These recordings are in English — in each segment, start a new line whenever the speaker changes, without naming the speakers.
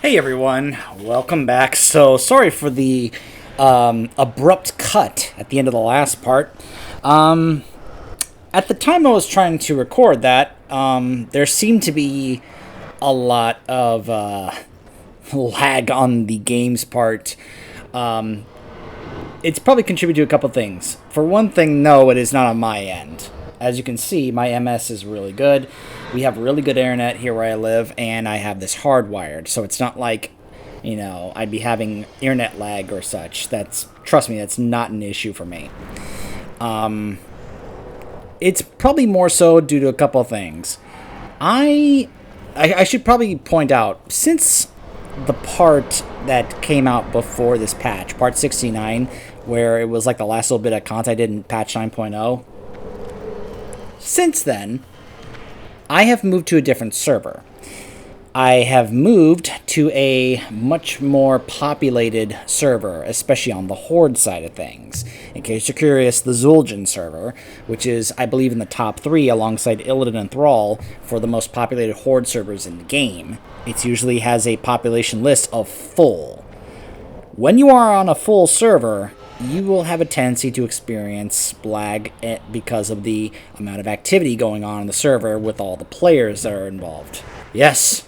Hey everyone, welcome back. So sorry for the abrupt cut at the end of the last part. At the time I was trying to record that, there seemed to be a lot of lag on the game's part. It's probably contributed to a couple things. For one thing, no, it is not on my end. As you can see, my MS is really good. We have really good internet here where I live, and I have this hardwired, so it's not like, you know, I'd be having internet lag or such. Trust me, that's not an issue for me. It's probably more so due to a couple of things. I should probably point out, since the part that came out before this patch, part 69, where it was like the last little bit of content I did in patch 9.0, since then, I have moved to a different server. I have moved to a much more populated server, especially on the Horde side of things. In case you're curious, the Zul'jin server, which is, I believe, in the top 3 alongside Illidan and Thrall for the most populated Horde servers in the game. It usually has a population list of full. When you are on a full server, you will have a tendency to experience lag because of the amount of activity going on in the server with all the players that are involved. Yes,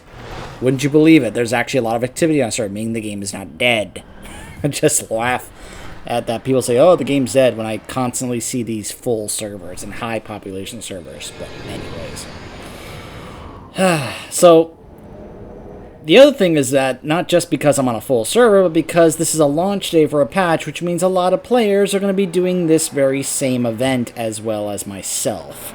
wouldn't you believe it? There's actually a lot of activity on the server, meaning the game is not dead. I just laugh at that. People say, oh, the game's dead, when I constantly see these full servers and high population servers. But anyways. So, the other thing is that, not just because I'm on a full server, but because this is a launch day for a patch, which means a lot of players are going to be doing this very same event as well as myself,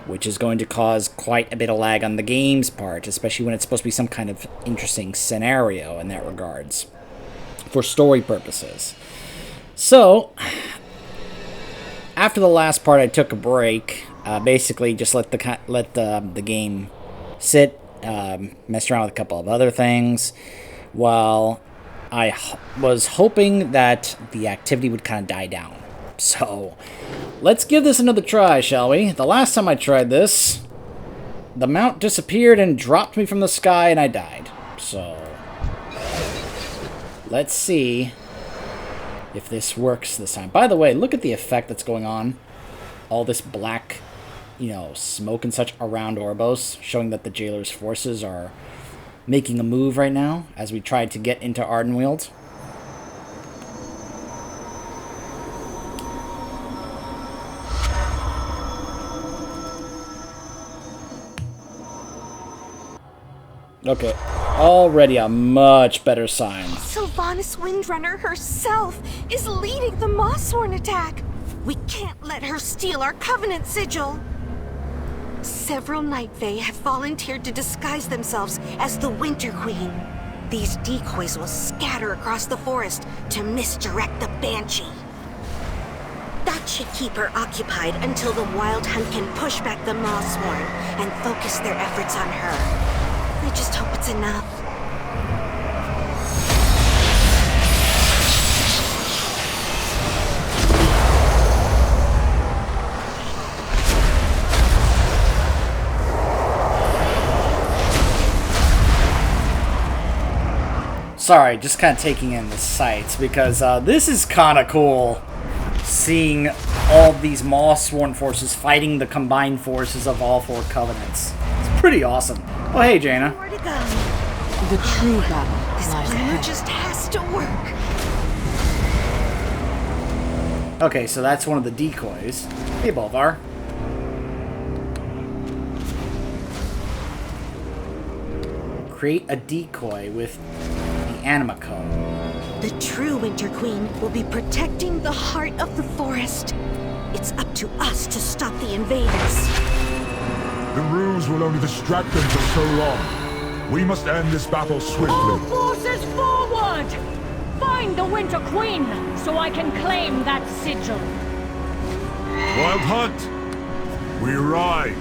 which is going to cause quite a bit of lag on the game's part, especially when it's supposed to be some kind of interesting scenario in that regards, for story purposes. So, after the last part, I took a break, basically just let the game sit, messed around with a couple of other things, while I was hoping that the activity would kind of die down. So, let's give this another try, shall we? The last time I tried this, the mount disappeared and dropped me from the sky and I died. So, let's see if this works this time. By the way, look at the effect that's going on. All this black, smoke and such around Oribos, showing that the Jailer's forces are making a move right now as we try to get into Ardenweald. Okay, already a much better sign.
Sylvanas Windrunner herself is leading the Mossworn attack. We can't let her steal our Covenant sigil. Several Night Fae have volunteered to disguise themselves as the Winter Queen. These decoys will scatter across the forest to misdirect the Banshee. That should keep her occupied until the Wild Hunt can push back the Mossworn and focus their efforts on her. I just hope it's enough.
Sorry, just kind of taking in the sights, because this is kind of cool, seeing all these Mossworn forces fighting the combined forces of all 4 Covenants. It's pretty awesome. Oh, hey, Jaina.
Where to go?
The true battle
This
lies
plan
ahead.
just has to work.
Okay, so that's one of the decoys. Hey, Bolvar. Create a decoy with the Anima Cone.
The true Winter Queen will be protecting the heart of the forest. It's up to us to stop the invaders.
The ruse will only distract them for so long. We must end this battle swiftly.
All forces forward! Find the Winter Queen, so I can claim that sigil.
Wild Hunt! We ride!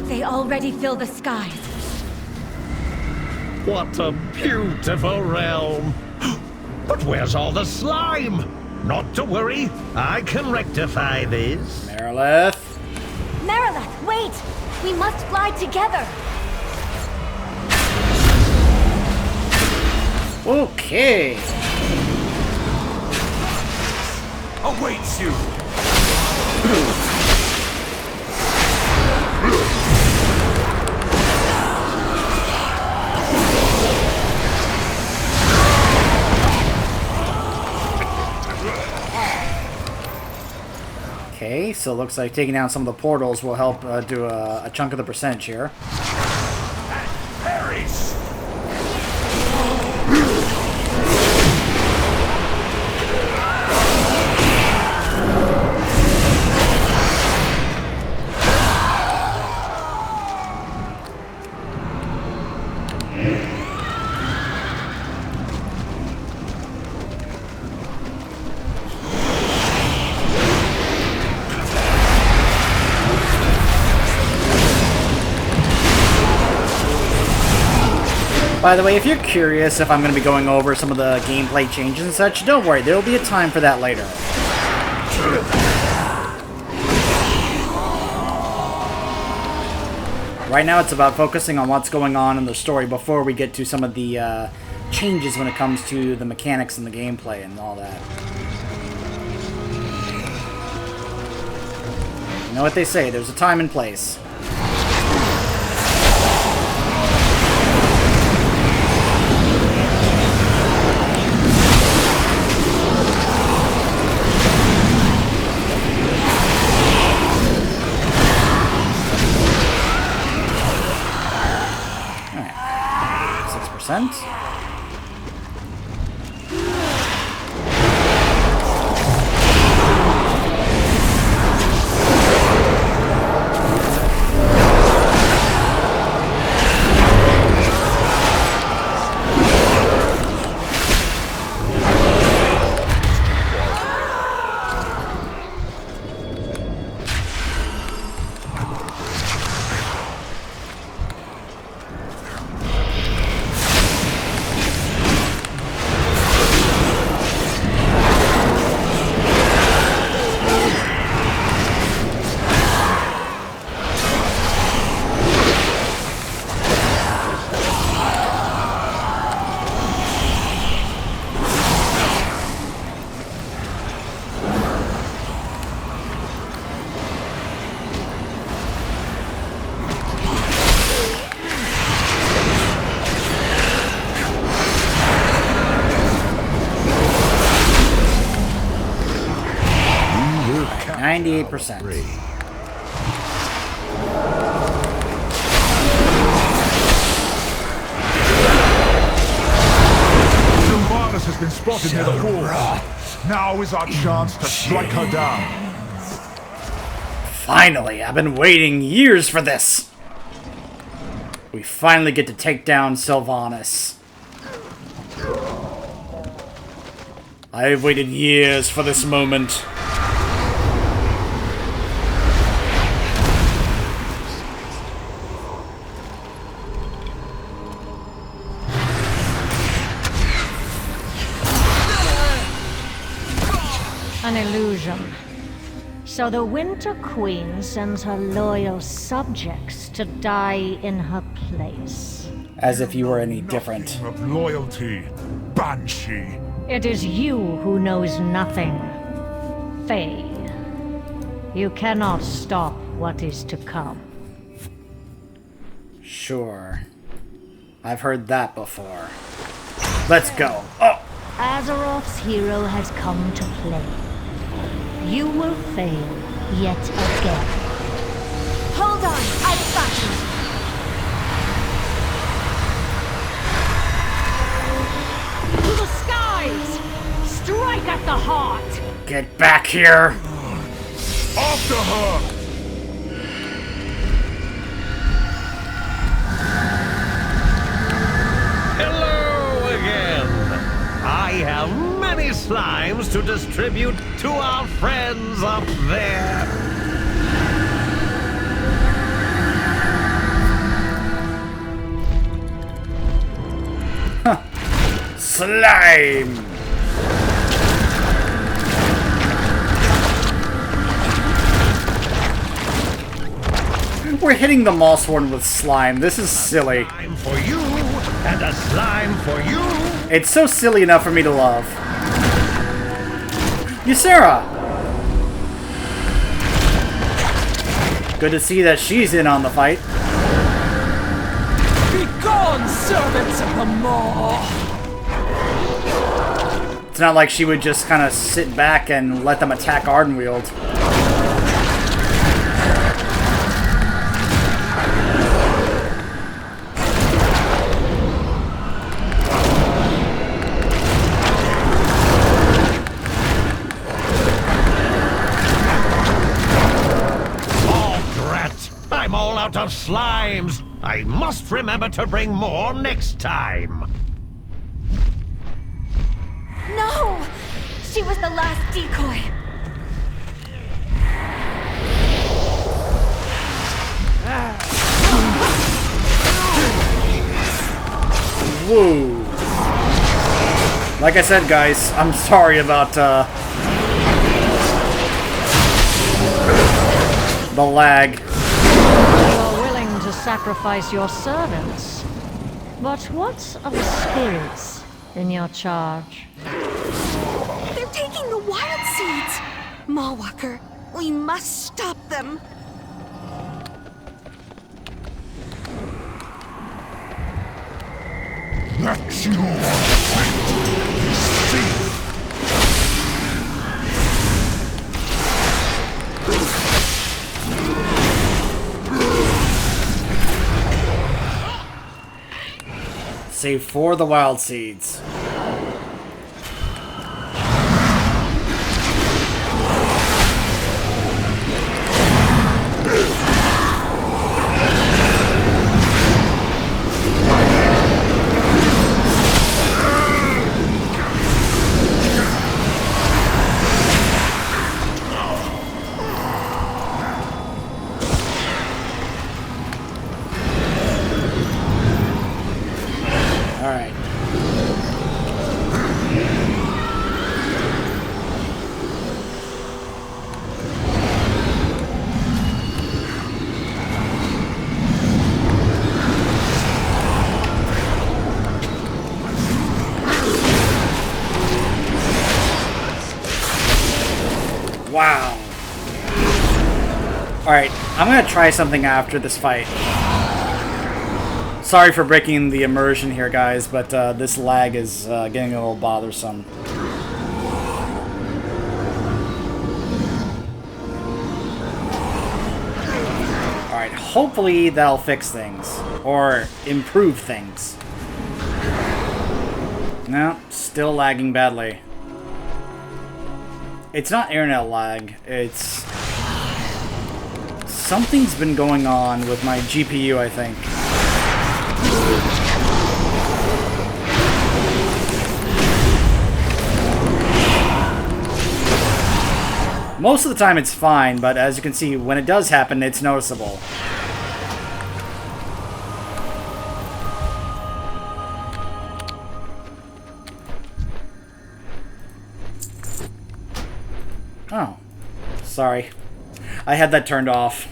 They already fill the skies.
What a beautiful realm! But where's all the slime? Not to worry, I can rectify this.
Merilith.
Merilith, wait! We must fly together!
Okay.
Awaits you.
Okay, so it looks like taking down some of the portals will help do a chunk of the percentage here.
Perish.
By the way, if you're curious if I'm going to be going over some of the gameplay changes and such, don't worry, there will be a time for that later. Right now it's about focusing on what's going on in the story before we get to some of the changes when it comes to the mechanics and the gameplay and all that. You know what they say, there's a time and place. Alright, 6%. Okay, 98%.
Sylvanas has been spotted near the Horde. Now is our chance to strike her down.
Finally, I've been waiting years for this. We finally get to take down Sylvanas. I've waited years for this moment.
An illusion. So the Winter Queen sends her loyal subjects to die in her place.
As if you were any different.
Nothing of loyalty, Banshee.
It is you who knows nothing, Faye. You cannot stop what is to come.
Sure. I've heard that before. Let's go. Oh!
Azeroth's hero has come to play. You will fail yet again.
Hold on, I've got you.
To the skies! Strike at the heart!
Get back here!
After her!
Hello again! I have many slimes to distribute to our friends up there.
Slime! we're hitting the Mossworn with slime. This is silly.
Slime for you, and a slime for you.
It's so silly enough for me to love. Ysera! Good to see that she's in on the fight.
Be gone, servants of the Maw!
It's not like she would just kind of sit back and let them attack Ardenweald.
I'm all out of slimes. I must remember to bring more next time.
No! She was the last decoy.
Woo. Like I said, guys, I'm sorry about the lag.
You're willing to sacrifice your servants. But what of the spirits in your charge?
They're taking the wild seeds! Mawwalker, we must stop them.
That's your fate. See.
Save 4 of the wild seeds. Wow. Alright, I'm gonna try something after this fight. Sorry for breaking the immersion here, guys, but this lag is getting a little bothersome. Alright, hopefully that'll fix things. Or improve things. No, still lagging badly. It's not internet lag, it's... something's been going on with my GPU, I think. Most of the time it's fine, but as you can see, when it does happen, it's noticeable. Oh, sorry. I had that turned off.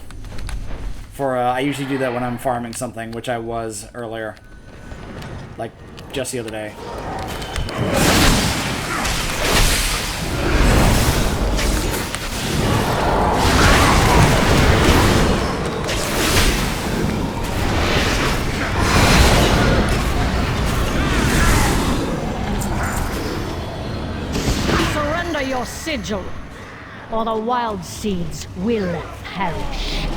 For I usually do that when I'm farming something, which I was earlier. Like, just the other day.
Surrender your sigil, or the wild seeds will perish.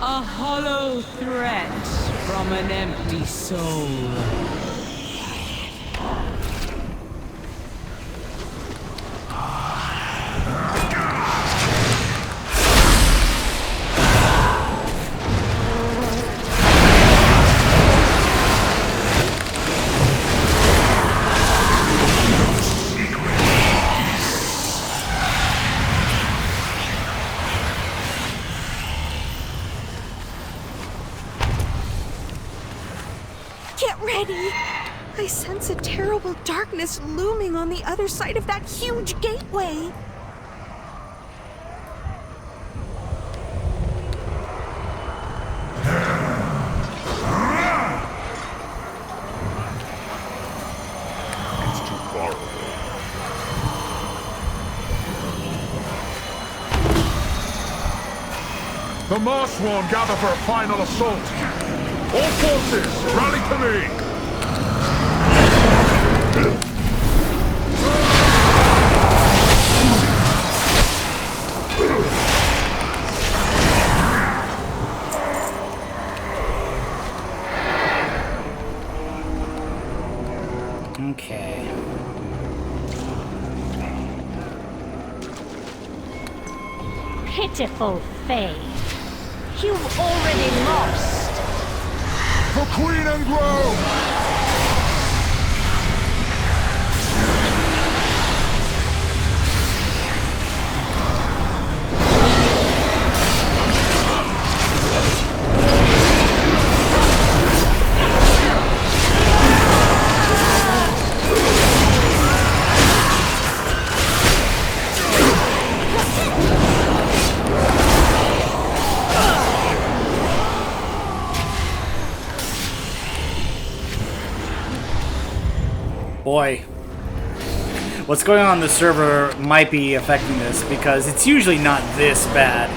A hollow threat from an empty soul.
Get ready! I sense a terrible darkness looming on the other side of that huge gateway.
The Marsworn gather for a final assault. All forces, rally to me!
Okay.
Pitiful Fae. You've already lost.
For Queen and Grove!
Boy, what's going on the server might be affecting this because it's usually not this bad.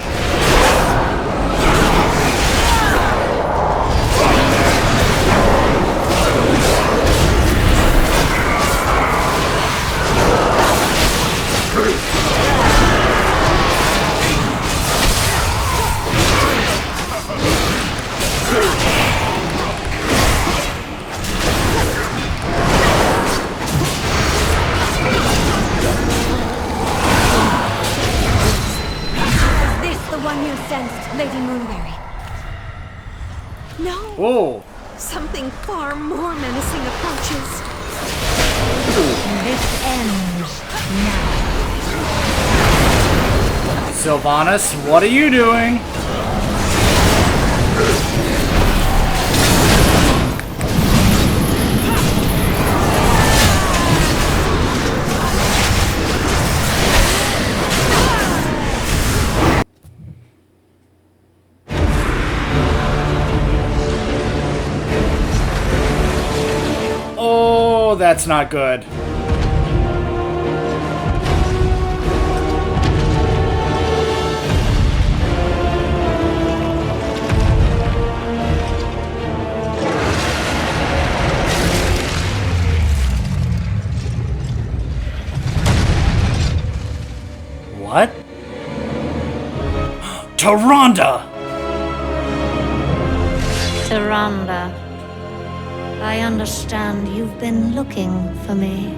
Lady Moonberry. No.
Whoa.
Something far more menacing approaches.
This ends now.
Sylvanas, what are you doing? Oh, that's not good. What? Tyrande!
Tyrande, I understand you've been looking for me.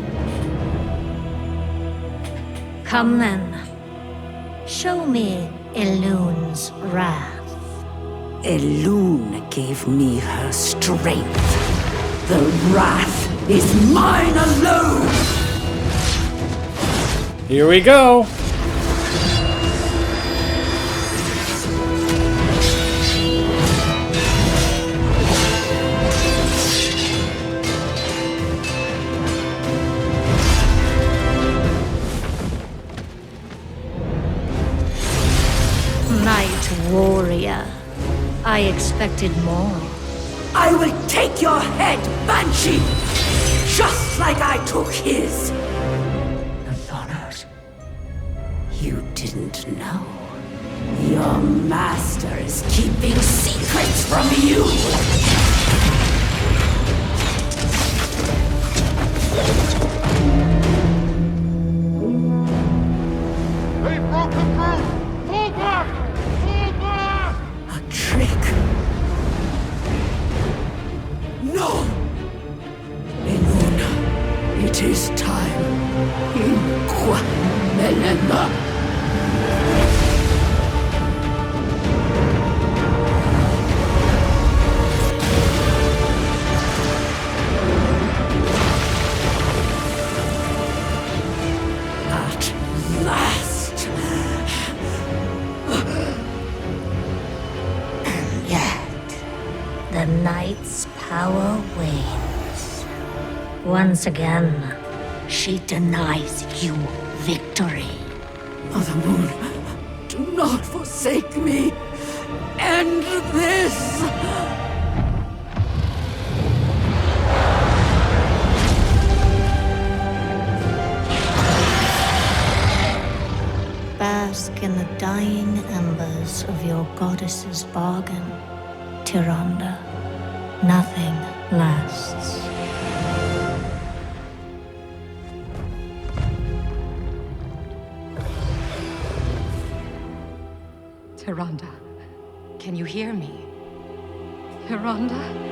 Come then. Show me Elune's wrath.
Elune gave me her strength. The wrath is mine alone!
Here we go.
Warrior. I expected more.
I will take your head, Banshee! Just like I took his! Thonard, you didn't know. Your master is keeping secrets from you!
They've broken through! Pull back!
Trick. No! Elune, it is time. Inqua Melema. At last.
The night's power wanes. Once again, she denies you victory.
Mother Moon, do not forsake me. End this!
Bask in the dying embers of your goddess's bargain, Tyrande. Nothing lasts.
Tyrande, can you hear me? Tyrande?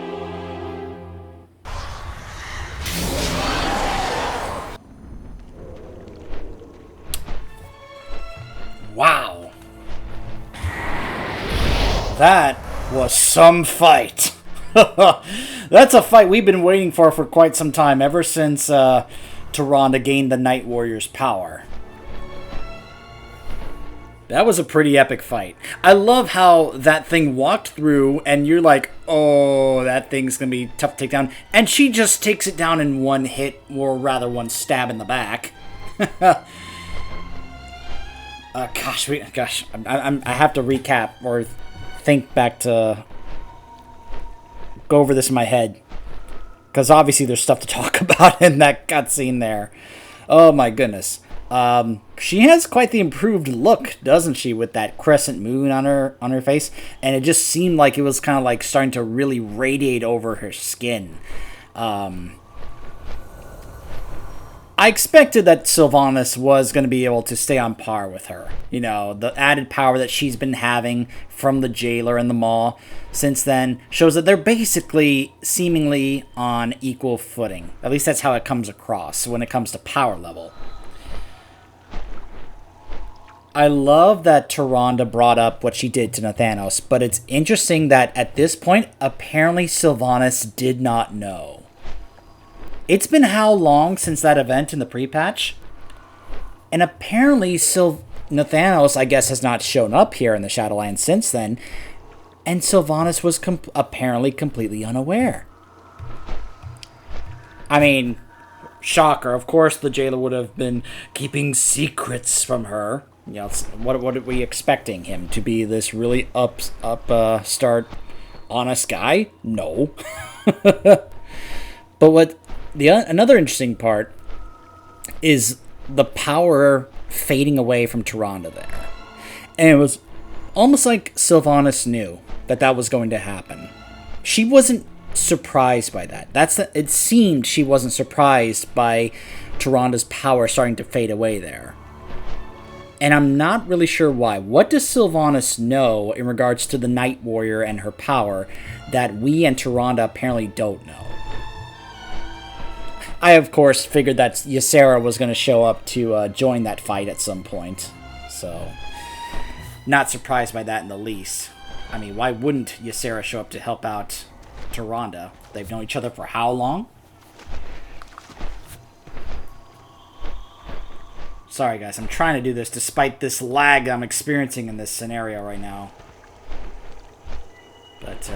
Wow. That was some fight. That's a fight we've been waiting for quite some time, ever since Tyrande gained the Night Warrior's power. That was a pretty epic fight. I love how that thing walked through and you're like, oh, that thing's going to be tough to take down. And she just takes it down in one hit, or rather one stab in the back. I have to recap or think back to go over this in my head. Because obviously there's stuff to talk about in that cutscene there. Oh my goodness. She has quite the improved look, doesn't she, with that crescent moon on her face, and it just seemed like it was kind of like starting to really radiate over her skin. I expected that Sylvanas was going to be able to stay on par with her. You know, the added power that she's been having from the jailer and the maw since then shows that they're basically seemingly on equal footing. At least that's how it comes across when it comes to power level. I love that Tyrande brought up what she did to Nathanos, but it's interesting that at this point, apparently Sylvanas did not know. It's been how long since that event in the pre-patch? And apparently Nathanos, I guess, has not shown up here in the Shadowlands since then, and Sylvanas was apparently completely unaware. I mean, shocker. Of course the jailer would have been keeping secrets from her. You know, what are we expecting him to be? This really upstart, honest guy? No. But another interesting part is the power fading away from Tyrande there, and it was almost like Sylvanas knew that was going to happen. She wasn't surprised by that. It seemed she wasn't surprised by Tyrande's power starting to fade away there. And I'm not really sure why. What does Sylvanas know in regards to the Night Warrior and her power that we and Tyrande apparently don't know? I, of course, figured that Ysera was going to show up to join that fight at some point. So, not surprised by that in the least. I mean, why wouldn't Ysera show up to help out Tyrande? They've known each other for how long? Sorry guys, I'm trying to do this despite this lag I'm experiencing in this scenario right now. But,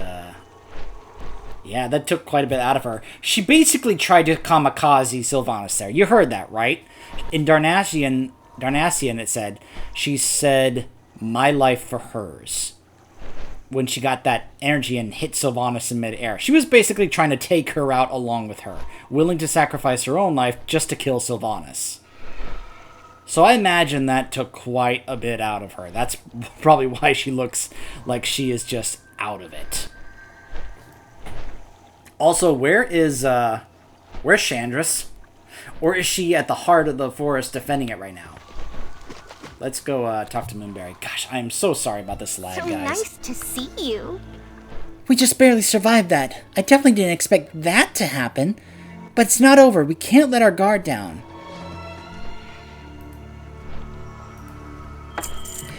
yeah, that took quite a bit out of her. She basically tried to kamikaze Sylvanas there. You heard that, right? In Darnassian it said, she said, my life for hers. When she got that energy and hit Sylvanas in midair. She was basically trying to take her out along with her. Willing to sacrifice her own life just to kill Sylvanas. So I imagine that took quite a bit out of her. That's probably why she looks like she is just out of it. Also, where's Chandris? Or is she at the heart of the forest defending it right now? Let's go talk to Moonberry. Gosh, I am so sorry about this lag,
So
guys.
nice to see you.
We just barely survived that. I definitely didn't expect that to happen. But it's not over. We can't let our guard down.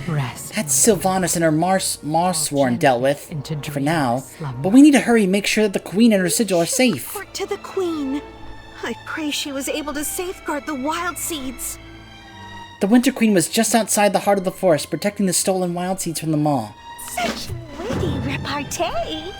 Rest.
That's Sylvanas and her Marsworn dealt with,
into
for now.
slumber.
But we need to hurry and make sure that the Queen and her sigil are safe.
Report to the Queen. I pray she was able to safeguard the wild seeds.
The Winter Queen was just outside the heart of the forest, protecting the stolen wild seeds from the maw.
Such witty repartee.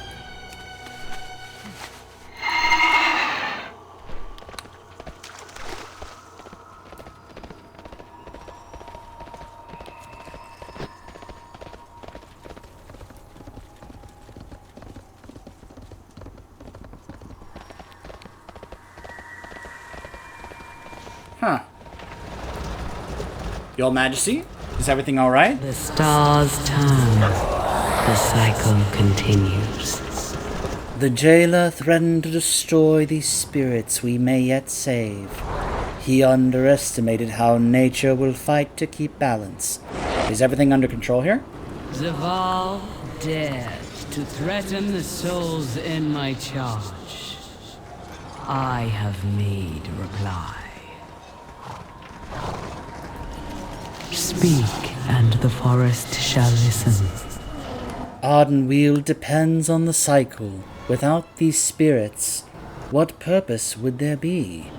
Huh. Your Majesty, Is everything alright?
The stars turn. The cycle continues.
The jailer threatened to destroy these spirits we may yet save. He underestimated how nature will fight to keep balance. Is everything under control here?
Zaval dared to threaten the souls in my charge. I have made reply. Speak, and the forest shall listen.
Ardenweald depends on the cycle. Without these spirits, what purpose would there be?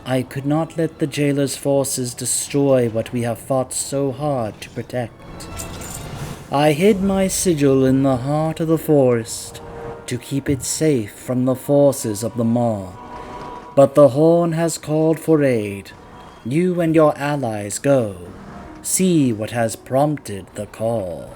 I could not let the jailer's forces destroy what we have fought so hard to protect. I hid my sigil in the heart of the forest to keep it safe from the forces of the Maw. But the Horn has called for aid. You and your allies go. See what has prompted the call.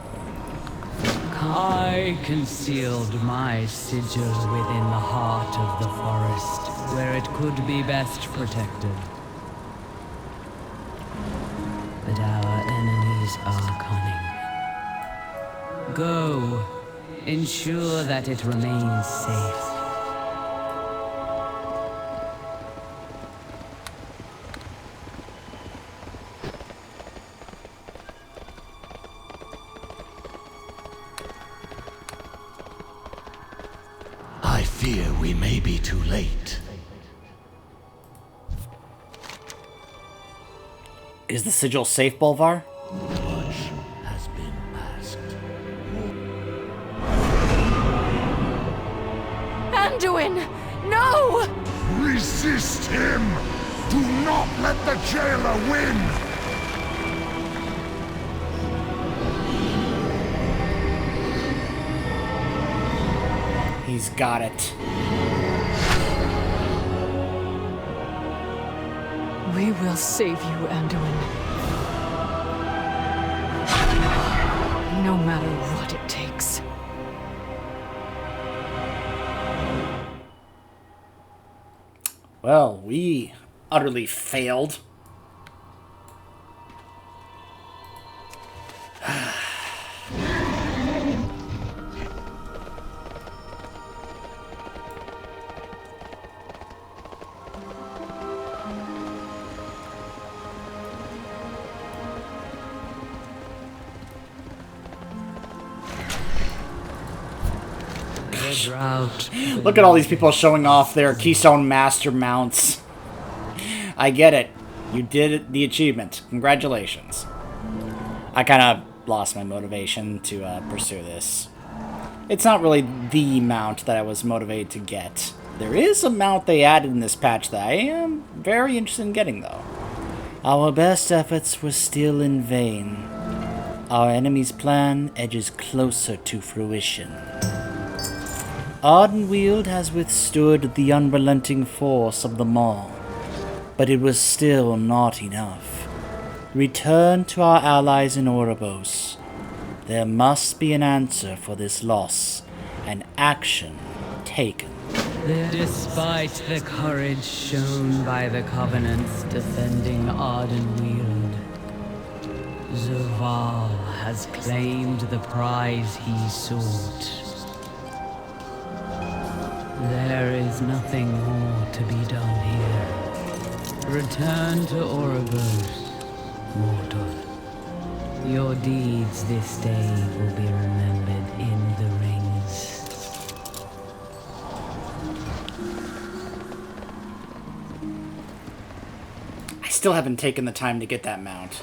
I concealed my sigil within the heart of the forest, where it could be best protected. But our enemies are cunning. Go. Ensure that it remains safe.
I fear we may be too late.
Is the sigil safe, Bolvar?
Much has been asked.
Anduin! No!
Resist him! Do not let the jailer win!
He's got it.
We will save you, Anduin. No matter what it takes.
Well, we utterly failed. Look at all these people showing off their Keystone Master mounts. I get it. You did the achievement. Congratulations. I kind of lost my motivation to pursue this. It's not really the mount that I was motivated to get. There is a mount they added in this patch that I am very interested in getting, though. Our best efforts were still in vain. Our enemy's plan edges closer to fruition. Ardenweald has withstood the unrelenting force of the Maw, but it was still not enough. Return to our allies in Oribos. There must be an answer for this loss, and action taken.
Despite the courage shown by the Covenants defending Ardenweald, Zaval has claimed the prize he sought. There is nothing more to be done here. Return to Oribos, mortal. Your deeds this day will be remembered in the rings.
I still haven't taken the time to get that mount.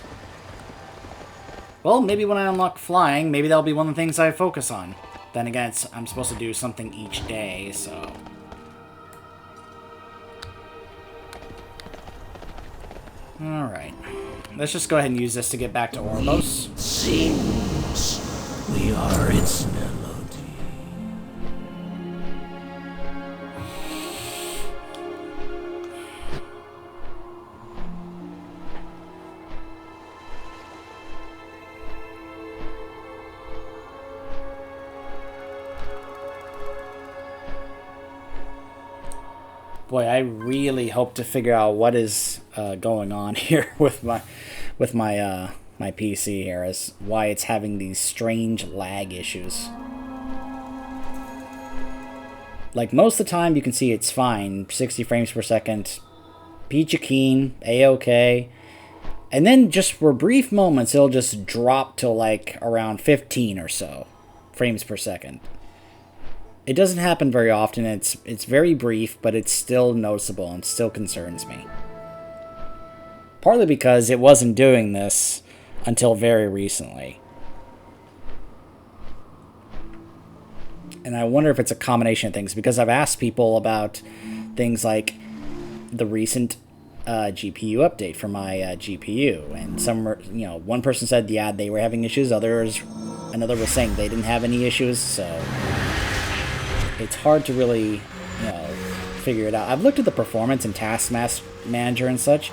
Well, maybe when I unlock flying, maybe that'll be one of the things I focus on. Then again, I'm supposed to do something each day, so... Alright. Let's just go ahead and use this to get back to Oribos.
It seems we are its melody.
Boy, I really hope to figure out what is going on here with my my PC here as why it's having these strange lag issues. Like, most of the time you can see it's fine, 60 frames per second, peachy keen, a-okay. And then just for brief moments, it'll just drop to like around 15 or so frames per second. It doesn't happen very often. It's very brief, but it's still noticeable and still concerns me. Partly because it wasn't doing this until very recently. And I wonder if it's a combination of things, because I've asked people about things like the recent GPU update for my GPU, and some were, one person said yeah, they were having issues, another was saying they didn't have any issues, so it's hard to really figure it out. I've looked at the performance and task manager and such.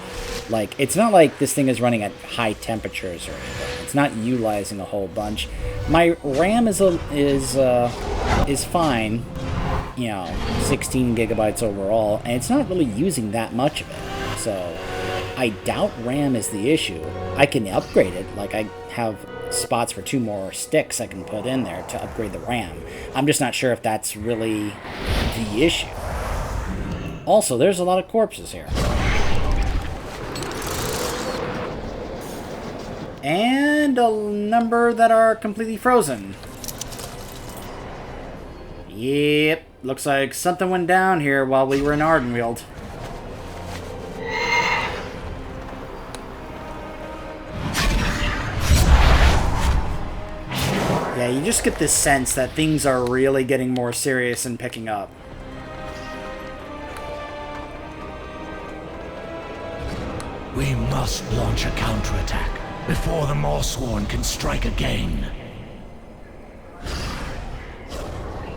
Like, it's not like this thing is running at high temperatures or anything. It's not utilizing a whole bunch. My RAM is fine, 16 gigabytes overall, and it's not really using that much of it. So I doubt RAM is the issue. I can upgrade it. Like, I have spots for 2 more sticks I can put in there to upgrade the RAM. I'm just not sure if that's really the issue. Also, there's a lot of corpses here. And a number that are completely frozen. Yep, looks like something went down here while we were in Ardenweald. Yeah, you just get this sense that things are really getting more serious and picking up.
We must launch a counterattack before the Morsworn can strike again.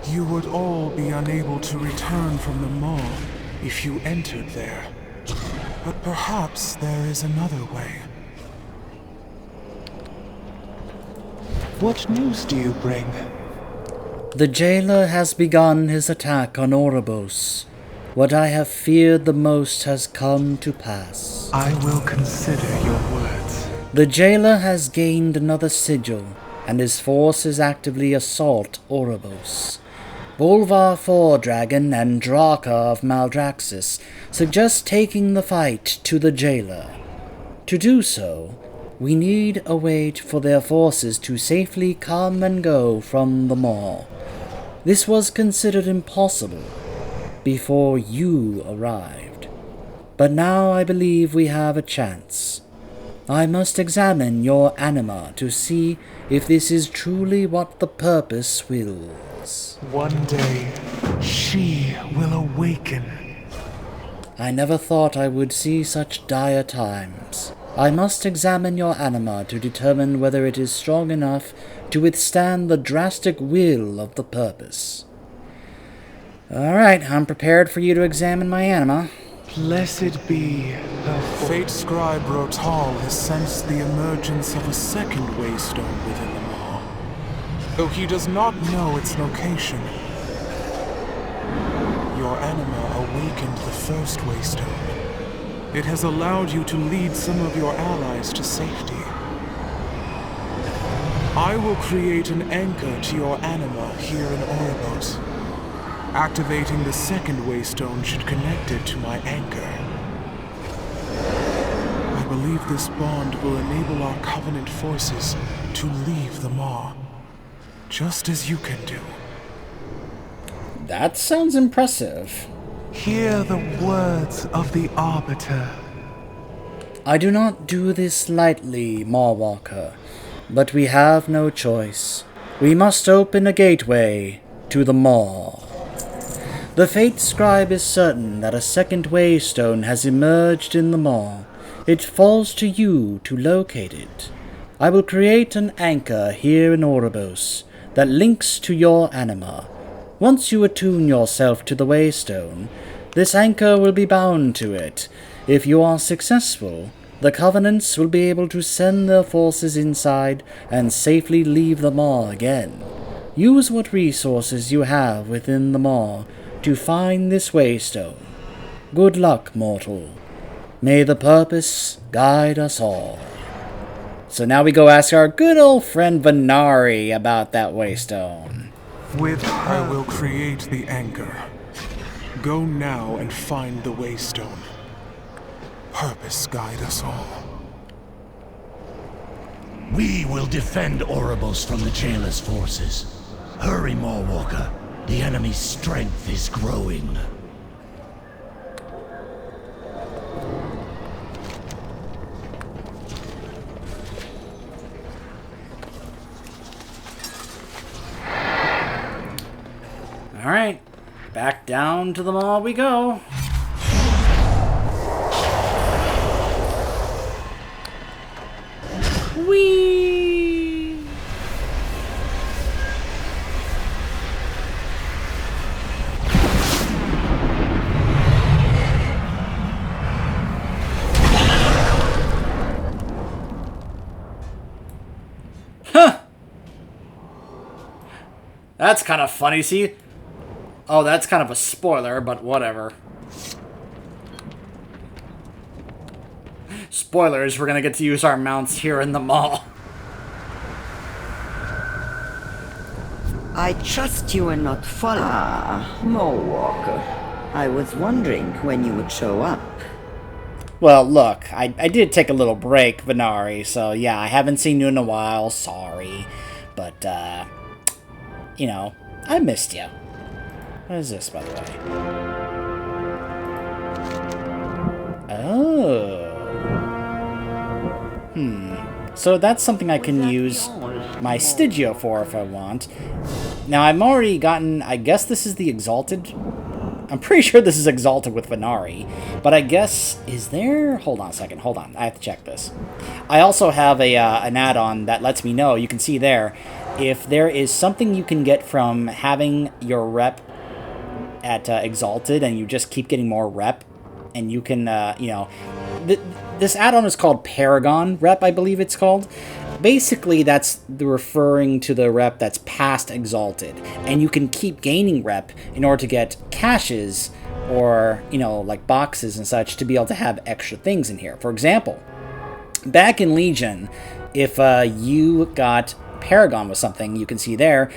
You would all be unable to return from the Maw if you entered there. But perhaps there is another way. What news do you bring?
The jailer has begun his attack on Oribos. What I have feared the most has come to pass.
I will consider your words.
The jailer has gained another sigil, and his forces actively assault Oribos. Bolvar Fordragon and Draka of Maldraxxus suggest taking the fight to the jailer. To do so, we need a way for their forces to safely come and go from the Maw. This was considered impossible before you arrived. But now I believe we have a chance. I must examine your anima to see if this is truly what the purpose wills.
One day, she will awaken.
I never thought I would see such dire times. I must examine your anima to determine whether it is strong enough to withstand the drastic will of the purpose. Alright, I'm prepared for you to examine my anima.
Blessed be the Fate Scribe Rotal has sensed the emergence of a second waystone within the Maw, though he does not know its location. Your anima awakened the first waystone. It has allowed you to lead some of your allies to safety. I will create an anchor to your anima here in Oribos. Activating the second waystone should connect it to my anchor. I believe this bond will enable our Covenant forces to leave the Maw, just as you can do.
That sounds impressive.
Hear the words of the Arbiter.
I do not do this lightly, Mawwalker, but we have no choice. We must open a gateway to the Maw. The Fate Scribe is certain that a second waystone has emerged in the Maw. It falls to you to locate it. I will create an anchor here in Oribos that links to your anima. Once you attune yourself to the waystone, this anchor will be bound to it. If you are successful, the Covenants will be able to send their forces inside and safely leave the Maw again. Use what resources you have within the Maw to find this waystone. Good luck, mortal. May the purpose guide us all. So now we go ask our good old friend Venari about that waystone.
With her, I will create the anchor. Go now and find the waystone. Purpose guide us all.
We will defend Oribos from the Jailer's forces. Hurry, Mawwalker. The enemy's strength is growing.
Alright, back down to the mall we go. Whee! Huh! That's kind of funny, see? Oh, that's kind of a spoiler, but whatever. Spoilers, we're gonna get to use our mounts here in the mall.
I trust you are not following. Mawwalker. I was wondering when you would show up.
Well, look, I did take a little break, Venari, so yeah, I haven't seen you in a while, sorry. But, you know, I missed you. What is this, by the way? Oh. So that's something I can use my Stigio for if I want. Now, I've already gotten... I guess this is the Exalted. I'm pretty sure this is Exalted with Venari. But I guess... Is there... Hold on a second. Hold on. I have to check this. I also have an add-on that lets me know. You can see there. If there is something you can get from having your rep at Exalted and you just keep getting more rep. And you can, you know... This add-on is called Paragon Rep, I believe it's called. Basically, that's referring to the rep that's past Exalted. And you can keep gaining rep in order to get caches or, you know, like boxes and such to be able to have extra things in here. For example, back in Legion, if you got Paragon with something, you can see there,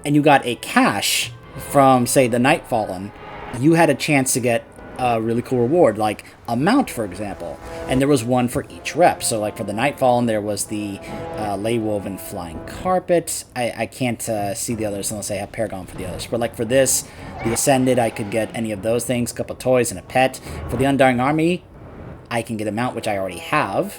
and you got a cache from, say, the Nightfallen, you had a chance to get a really cool reward, like a mount, for example. And there was one for each rep. So, like, for the Nightfallen, there was the Leywoven Flying Carpet. I can't see the others unless I have Paragon for the others. But, like, for this, the Ascended, I could get any of those things, a couple of toys and a pet. For the Undying Army, I can get a mount, which I already have.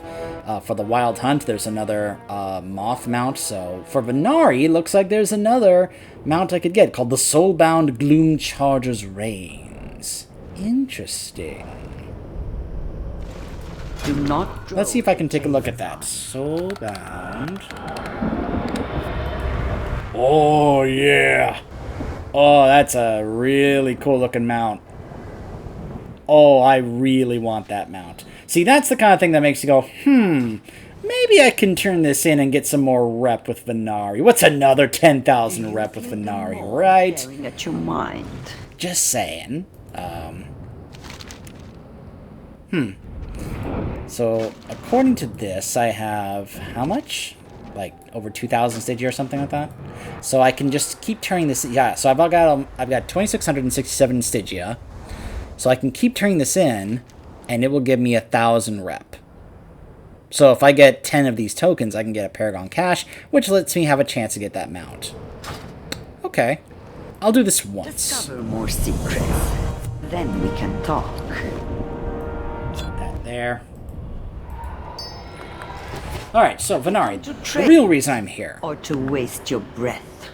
For the Wild Hunt, there's another Moth mount. So, for Venari, it looks like there's another mount I could get called the Soulbound Gloom Charger's Reigns. Interesting.
Do not.
Let's see if I can take a look at that. Soulbound. Oh, yeah. Oh, that's a really cool looking mount. Oh, I really want that mount. See, that's the kind of thing that makes you go, maybe I can turn this in and get some more rep with Venari. What's another 10,000 rep with Venari, right?
At your mind.
Just saying. So, according to this, I have how much? Like over 2,000 Stygia or something like that. So I can just keep turning this. Yeah. So I've got 2,667 Stygia. So I can keep turning this in, and it will give me 1,000 rep. So if I get 10 of these tokens, I can get a Paragon Cache, which lets me have a chance to get that mount. Okay. I'll do this once.
Discover more secrets. Then we can talk.
Put that there. Alright, so Venari, the real reason I'm here.
Or to waste your breath.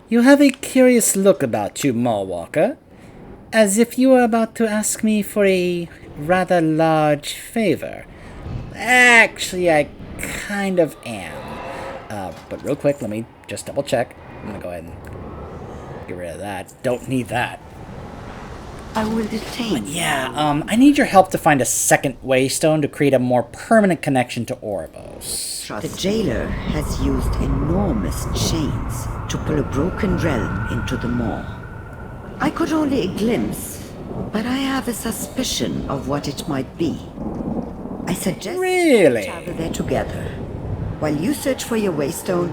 You have a curious look about you, Mawwalker. As if you were about to ask me for a rather large favor. Actually, I kind of am. But real quick, let me just double check. I'm gonna go ahead and get rid of that. Don't need that.
I will detain.
But yeah, I need your help to find a second waystone to create a more permanent connection to Oribos.
The jailer has used enormous chains to pull a broken realm into the maw. I could only glimpse, but I have a suspicion of what it might be. I suggest
Really?
we travel there together. While you search for your waystone,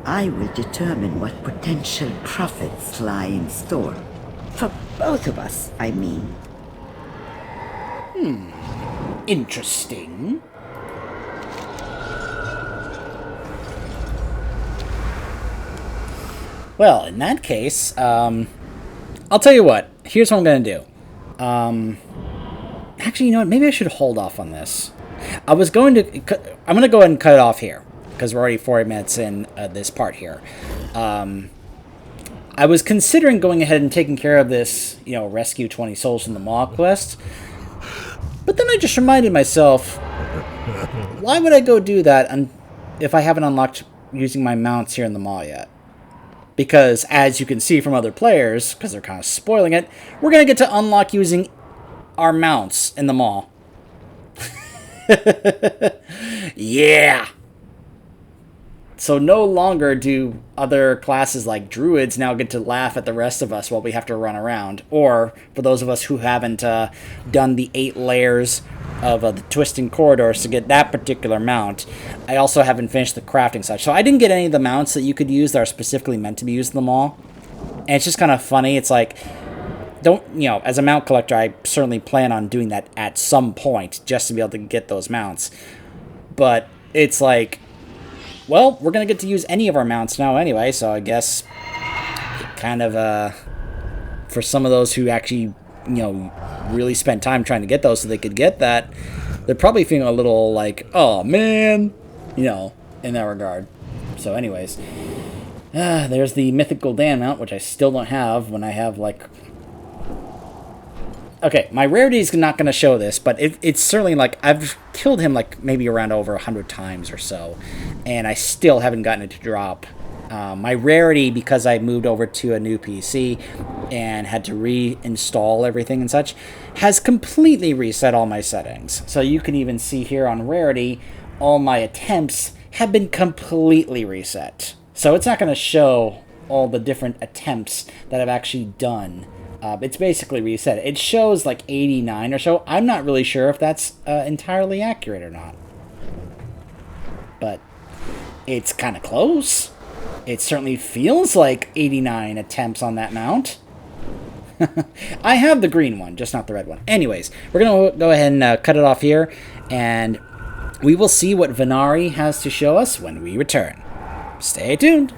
I will determine what potential profits lie in store. For both of us, I mean.
Interesting. Well, in that case, I'll tell you what. Here's what I'm going to do. Actually, you know what? Maybe I should hold off on this. I'm going to go ahead and cut it off here, because we're already 40 minutes in this part here. I was considering going ahead and taking care of this, rescue 20 souls in the Maw quest. But then I just reminded myself, why would I go do that if I haven't unlocked using my mounts here in the Maw yet? Because, as you can see from other players, because they're kind of spoiling it, we're going to get to unlock using our mounts in the Maw. Yeah! So no longer do other classes like druids now get to laugh at the rest of us while we have to run around. Or, for those of us who haven't done the 8 layers of the twisting corridors to get that particular mount, I also haven't finished the crafting side. So I didn't get any of the mounts that you could use that are specifically meant to be used in the Maw. And it's just kind of funny. It's like, as a mount collector, I certainly plan on doing that at some point just to be able to get those mounts. But it's like, well, we're going to get to use any of our mounts now anyway, so I guess kind of, for some of those who actually, really spent time trying to get those so they could get that, they're probably feeling a little like, oh, man, in that regard. So anyways, there's the Mythical Dan mount, which I still don't have when I have, Okay, my rarity is not going to show this, but it's certainly, I've killed him, maybe around over 100 times or so, and I still haven't gotten it to drop. My rarity, because I moved over to a new PC and had to reinstall everything and such, has completely reset all my settings. So you can even see here on rarity, all my attempts have been completely reset. So it's not going to show all the different attempts that I've actually done. It's basically reset. It shows 89 or so. I'm not really sure if that's entirely accurate or not. But it's kind of close. It certainly feels like 89 attempts on that mount. I have the green one, just not the red one. Anyways, we're going to go ahead and cut it off here, and we will see what Venari has to show us when we return. Stay tuned.